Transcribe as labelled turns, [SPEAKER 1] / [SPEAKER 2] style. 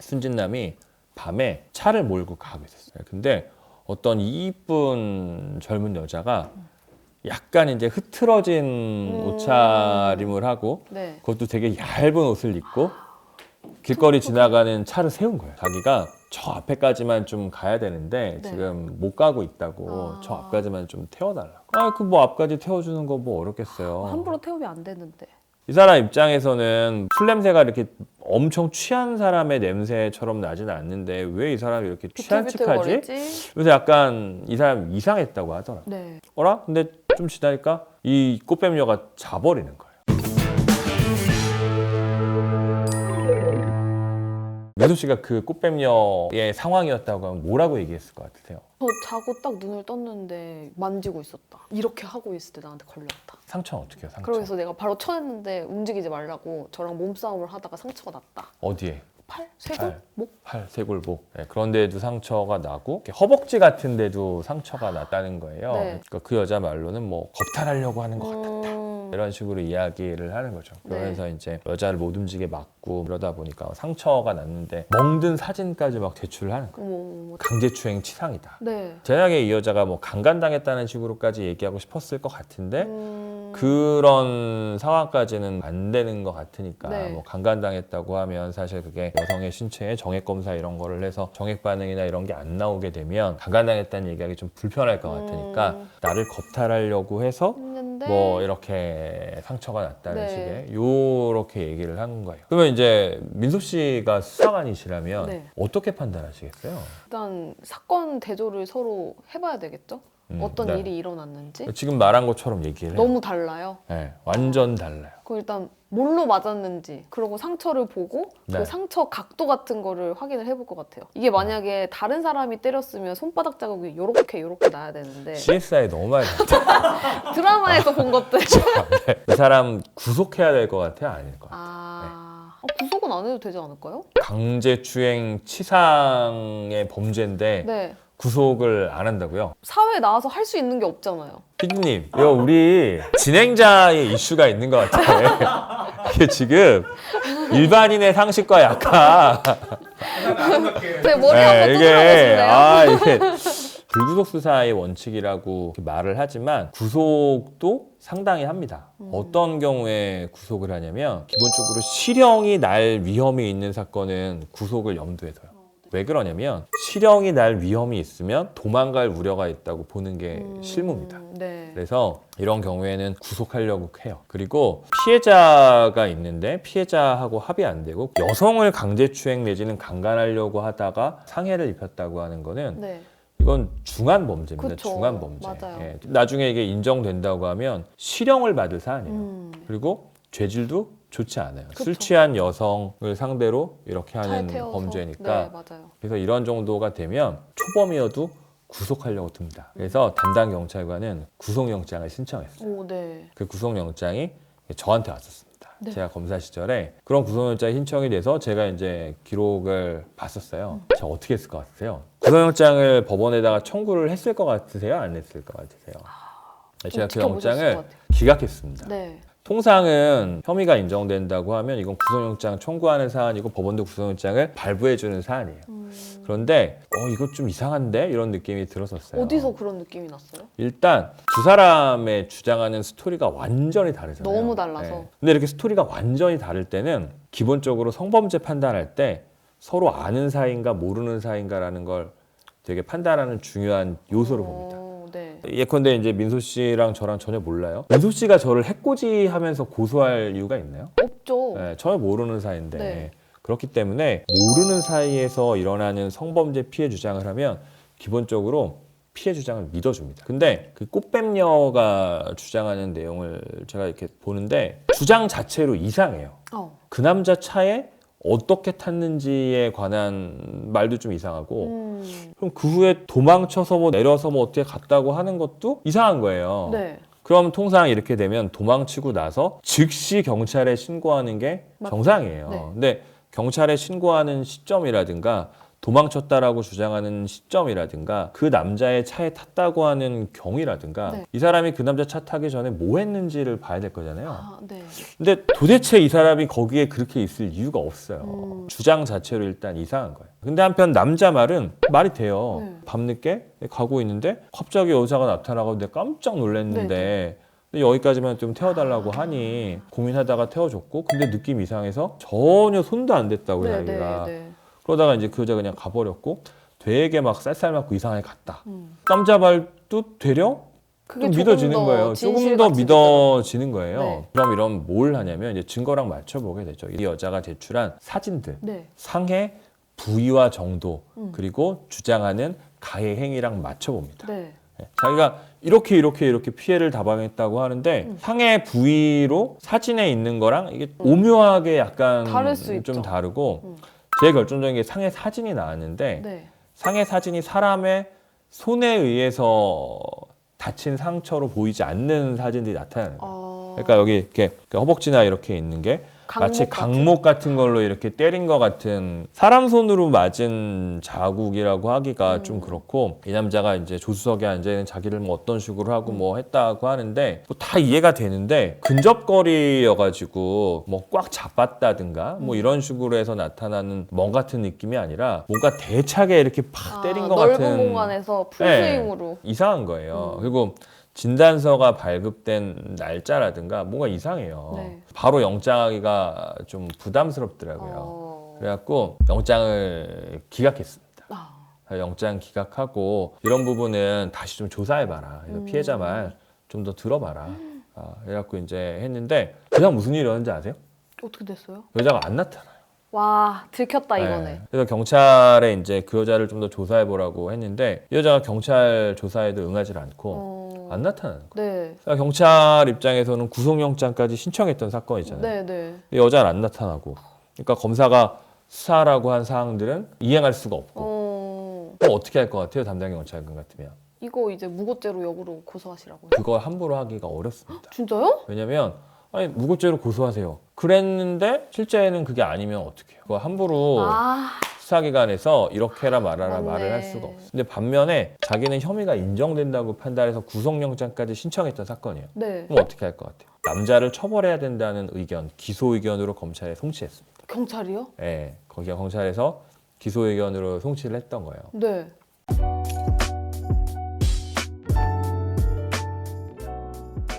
[SPEAKER 1] 순진남이 밤에 차를 몰고 가고 있었어요. 근데 어떤 이쁜 젊은 여자가 약간 이제 흐트러진 옷차림을 하고
[SPEAKER 2] 네.
[SPEAKER 1] 그것도 되게 얇은 옷을 입고 길거리 지나가는 차를 세운 거예요. 자기가 저 앞에까지만 좀 가야 되는데
[SPEAKER 2] 네.
[SPEAKER 1] 지금 못 가고 있다고 저 앞까지만 좀 태워달라고. 그 뭐 앞까지 태워주는 거 뭐 어렵겠어요.
[SPEAKER 2] 함부로 태우면 안 되는데.
[SPEAKER 1] 이 사람 입장에서는 술 냄새가 이렇게 엄청 취한 사람의 냄새처럼 나지는 않는데 왜 이 사람이 이렇게 취한 척하지?
[SPEAKER 2] 비틀비틀거리지?
[SPEAKER 1] 그래서 약간 이 사람 이상했다고 하더라고요.
[SPEAKER 2] 네.
[SPEAKER 1] 어라? 근데 좀 지나니까 이 꽃뱀녀가 자버리는 거예요. 민수 씨가 그 꽃뱀녀의 상황이었다고 하면 뭐라고 얘기했을 것 같으세요?
[SPEAKER 2] 저 자고 딱 눈을 떴는데 만지고 있었다. 이렇게 하고 있을 때 나한테 걸렸다.
[SPEAKER 1] 상처는 어떻게 해요? 상처.
[SPEAKER 2] 그래서 내가 바로 쳐냈는데 움직이지 말라고 저랑 몸싸움을 하다가 상처가 났다.
[SPEAKER 1] 어디에?
[SPEAKER 2] 팔? 쇄골?
[SPEAKER 1] 팔.
[SPEAKER 2] 목?
[SPEAKER 1] 팔, 쇄골복. 네, 그런 데도 상처가 나고 이렇게 허벅지 같은 데도 상처가 났다는 거예요.
[SPEAKER 2] 네.
[SPEAKER 1] 그러니까 그 여자 말로는 뭐 겁탈하려고 하는 것 같았다. 이런 식으로 이야기를 하는 거죠. 그러면서
[SPEAKER 2] 네.
[SPEAKER 1] 이제 여자를 못 움직이게 막고 그러다 보니까 상처가 났는데 멍든 사진까지 막 제출을 하는 거예요.
[SPEAKER 2] 어머.
[SPEAKER 1] 강제추행 치상이다.
[SPEAKER 2] 네.
[SPEAKER 1] 제약에 이 여자가 뭐 강간당했다는 식으로까지 얘기하고 싶었을 것 같은데 그런 상황까지는 안 되는 것 같으니까
[SPEAKER 2] 네.
[SPEAKER 1] 뭐 강간당했다고 하면 사실 그게 여성의 신체에 정액 검사 이런 거를 해서 정액 반응이나 이런 게 안 나오게 되면 강간당했다는 얘기하기 좀 불편할 것 같으니까 나를 겁탈하려고 해서
[SPEAKER 2] 했는데
[SPEAKER 1] 뭐 이렇게 상처가 났다는
[SPEAKER 2] 네.
[SPEAKER 1] 식의 요렇게 얘기를 하는 거예요. 그러면 이제 민소 씨가 수사관이시라면
[SPEAKER 2] 네.
[SPEAKER 1] 어떻게 판단하시겠어요?
[SPEAKER 2] 일단 사건 대조를 서로 해봐야 되겠죠? 어떤
[SPEAKER 1] 네.
[SPEAKER 2] 일이 일어났는지
[SPEAKER 1] 지금 말한 것처럼 얘기를 해요.
[SPEAKER 2] 너무 달라요.
[SPEAKER 1] 네, 완전 달라요.
[SPEAKER 2] 그 일단 뭘로 맞았는지 그리고 상처를 보고
[SPEAKER 1] 네.
[SPEAKER 2] 그 상처 각도 같은 거를 확인을 해볼 것 같아요. 이게 만약에 다른 사람이 때렸으면 손바닥 자국이 요렇게 나야 되는데
[SPEAKER 1] CSI 너무 많이 봤죠.
[SPEAKER 2] 드라마에서 본 것들
[SPEAKER 1] 그 사람 구속해야 될 것 같아요? 아닐 것 같아요?
[SPEAKER 2] 구속은 안 해도 되지 않을까요?
[SPEAKER 1] 강제추행 치상의 범죄인데
[SPEAKER 2] 네.
[SPEAKER 1] 구속을 안 한다고요?
[SPEAKER 2] 사회에 나와서 할 수 있는 게 없잖아요.
[SPEAKER 1] 피디님, 이거 우리 진행자의 이슈가 있는 것 같아. 이게 지금 일반인의 상식과 약간
[SPEAKER 2] 제 머리 한번 두드려 보실래요?
[SPEAKER 1] 이게 불구속 수사의 원칙이라고 말을 하지만 구속도 상당히 합니다. 어떤 경우에 구속을 하냐면 기본적으로 실형이 날 위험이 있는 사건은 구속을 염두에 둬요. 왜 그러냐면 실형이 날 위험이 있으면 도망갈 우려가 있다고 보는 게 실무입니다.
[SPEAKER 2] 네.
[SPEAKER 1] 그래서 이런 경우에는 구속하려고 해요. 그리고 피해자가 있는데 피해자하고 합의 안 되고 여성을 강제추행 내지는 강간하려고 하다가 상해를 입혔다고 하는 거는
[SPEAKER 2] 네.
[SPEAKER 1] 이건 중한 범죄입니다.
[SPEAKER 2] 그쵸.
[SPEAKER 1] 중한 범죄.
[SPEAKER 2] 맞아요.
[SPEAKER 1] 예. 나중에 이게 인정된다고 하면 실형을 받을 사안이에요. 그리고 죄질도 좋지 않아요.
[SPEAKER 2] 그쵸.
[SPEAKER 1] 술 취한 여성을 상대로 이렇게 하는
[SPEAKER 2] 태워서.
[SPEAKER 1] 범죄니까
[SPEAKER 2] 네, 맞아요.
[SPEAKER 1] 그래서 이런 정도가 되면 초범이어도 구속하려고 듭니다. 그래서 담당 경찰관은 구속영장을 신청했어요.
[SPEAKER 2] 오, 네.
[SPEAKER 1] 그 구속영장이 저한테 왔었습니다.
[SPEAKER 2] 네.
[SPEAKER 1] 제가 검사 시절에 그런 구속영장이 신청이 돼서 제가 이제 기록을 봤었어요. 제가 어떻게 했을 것 같으세요? 구속영장을 법원에다가 청구를 했을 것 같으세요? 안 했을 것 같으세요? 제가 그
[SPEAKER 2] 지켜보셨을
[SPEAKER 1] 영장을
[SPEAKER 2] 것 같아요.
[SPEAKER 1] 기각했습니다.
[SPEAKER 2] 네.
[SPEAKER 1] 통상은 혐의가 인정된다고 하면 이건 구속영장 청구하는 사안이고 법원도 구속영장을 발부해주는 사안이에요. 그런데 이거 좀 이상한데? 이런 느낌이 들었었어요.
[SPEAKER 2] 어디서 그런 느낌이 났어요?
[SPEAKER 1] 일단 두 사람의 주장하는 스토리가 완전히 다르잖아요.
[SPEAKER 2] 너무 달라서.
[SPEAKER 1] 근데 이렇게 스토리가 완전히 다를 때는 기본적으로 성범죄 판단할 때 서로 아는 사이인가 모르는 사이인가라는 걸 되게 판단하는 중요한 요소로 봅니다.
[SPEAKER 2] 네.
[SPEAKER 1] 예컨대 이제 민소 씨랑 저랑 전혀 몰라요. 민소 씨가 저를 해코지하면서 고소할 이유가 있나요?
[SPEAKER 2] 없죠.
[SPEAKER 1] 네, 전혀 모르는 사이인데
[SPEAKER 2] 네.
[SPEAKER 1] 그렇기 때문에 모르는 사이에서 일어나는 성범죄 피해 주장을 하면 기본적으로 피해 주장을 믿어줍니다. 근데 그 꽃뱀녀가 주장하는 내용을 제가 이렇게 보는데 주장 자체로 이상해요. 그 남자 차에 어떻게 탔는지에 관한 말도 좀 이상하고 그럼 그 후에 도망쳐서 뭐 내려서 뭐 어떻게 갔다고 하는 것도 이상한 거예요.
[SPEAKER 2] 네.
[SPEAKER 1] 그럼 통상 이렇게 되면 도망치고 나서 즉시 경찰에 신고하는 게
[SPEAKER 2] 맞죠.
[SPEAKER 1] 정상이에요.
[SPEAKER 2] 네.
[SPEAKER 1] 근데 경찰에 신고하는 시점이라든가 도망쳤다라고 주장하는 시점이라든가 그 남자의 차에 탔다고 하는 경위라든가
[SPEAKER 2] 네.
[SPEAKER 1] 이 사람이 그 남자 차 타기 전에 뭐 했는지를 봐야 될 거잖아요.
[SPEAKER 2] 아, 네.
[SPEAKER 1] 근데 도대체 이 사람이 거기에 그렇게 있을 이유가 없어요. 주장 자체로 일단 이상한 거예요. 근데 한편 남자 말은 말이 돼요.
[SPEAKER 2] 네.
[SPEAKER 1] 밤늦게 가고 있는데 갑자기 여자가 나타나고 내가 깜짝 놀랐는데 근데 여기까지만 좀 태워달라고 하니 고민하다가 태워줬고 근데 느낌 이상해서 전혀 손도 안 댔다고
[SPEAKER 2] 네,
[SPEAKER 1] 자기가.
[SPEAKER 2] 네, 네.
[SPEAKER 1] 그러다가 이제 그 여자 그냥 가버렸고 되게 막 쌀쌀 맞고 이상하게 갔다. 남자 말도 되려
[SPEAKER 2] 그게
[SPEAKER 1] 좀
[SPEAKER 2] 조금
[SPEAKER 1] 믿어지는
[SPEAKER 2] 더
[SPEAKER 1] 거예요. 조금
[SPEAKER 2] 진실
[SPEAKER 1] 더
[SPEAKER 2] 같이
[SPEAKER 1] 믿어지는 거예요.
[SPEAKER 2] 네.
[SPEAKER 1] 그럼 이런 뭘 하냐면 이제 증거랑 맞춰보게 되죠. 이 여자가 제출한 사진들,
[SPEAKER 2] 네.
[SPEAKER 1] 상해 부위와 정도 그리고 주장하는 가해 행위랑 맞춰봅니다.
[SPEAKER 2] 네.
[SPEAKER 1] 자기가 이렇게 피해를 다방했다고 하는데 상해 부위로 사진에 있는 거랑 이게 오묘하게 약간
[SPEAKER 2] 다를 수
[SPEAKER 1] 좀
[SPEAKER 2] 있죠.
[SPEAKER 1] 다르고 제일 결정적인 게 상해 사진이 나왔는데
[SPEAKER 2] 네.
[SPEAKER 1] 상해 사진이 사람의 손에 의해서 다친 상처로 보이지 않는 사진들이 나타나는 거예요. 그러니까 여기 이렇게 허벅지나 이렇게 있는 게 마치 강목 같은 걸로 이렇게 때린 것 같은 사람 손으로 맞은 자국이라고 하기가 좀 그렇고 이 남자가 이제 조수석에 앉아 있는 자기를 뭐 어떤 식으로 하고 뭐 했다고 하는데 뭐 다 이해가 되는데 근접거리여가지고 뭐 꽉 잡았다든가 뭐 이런 식으로 해서 나타나는 멍 같은 느낌이 아니라 뭔가 대차게 이렇게 팍 때린 것
[SPEAKER 2] 넓은
[SPEAKER 1] 같은
[SPEAKER 2] 공간에서 풀스윙으로.
[SPEAKER 1] 이상한 거예요. 그리고 진단서가 발급된 날짜라든가 뭔가 이상해요.
[SPEAKER 2] 네.
[SPEAKER 1] 바로 영장하기가 좀 부담스럽더라고요. 그래갖고 영장을 기각했습니다. 영장 기각하고 이런 부분은 다시 좀 조사해봐라. 피해자 말 좀 더 들어봐라. 그래갖고 이제 했는데 그냥 무슨 일이 일어났는지 아세요?
[SPEAKER 2] 어떻게 됐어요?
[SPEAKER 1] 여자가 안 나타나요.
[SPEAKER 2] 와, 들켰다 이거네.
[SPEAKER 1] 네. 그래서 경찰에 이제 그 여자를 좀 더 조사해보라고 했는데 이 여자가 경찰 조사에도 응하지 않고 안 나타나는 거예요.
[SPEAKER 2] 네.
[SPEAKER 1] 그러니까 경찰 입장에서는 구속영장까지 신청했던 사건이잖아요.
[SPEAKER 2] 네, 네.
[SPEAKER 1] 이 여자는 안 나타나고 그러니까 검사가 수사라고 한 사항들은 이행할 수가 없고 그럼 어떻게 할 것 같아요? 담당 경찰관 같으면
[SPEAKER 2] 이거 이제 무고죄로 역으로 고소하시라고요?
[SPEAKER 1] 그걸 함부로 하기가 어렵습니다.
[SPEAKER 2] 진짜요?
[SPEAKER 1] 왜냐면 아니 무고죄로 고소하세요. 그랬는데 실제는 그게 아니면 어떻게 해요? 그거 함부로 수사기관에서 이렇게 해라 말아라
[SPEAKER 2] 맞네.
[SPEAKER 1] 말을 할 수가 없어요. 근데 반면에 자기는 혐의가 인정된다고 판단해서 구속영장까지 신청했던 사건이에요.
[SPEAKER 2] 네.
[SPEAKER 1] 그럼 어떻게 할 것 같아요? 남자를 처벌해야 된다는 의견, 기소 의견으로 검찰에 송치했습니다.
[SPEAKER 2] 경찰이요?
[SPEAKER 1] 네, 거기가 경찰에서 기소 의견으로 송치를 했던 거예요.
[SPEAKER 2] 네.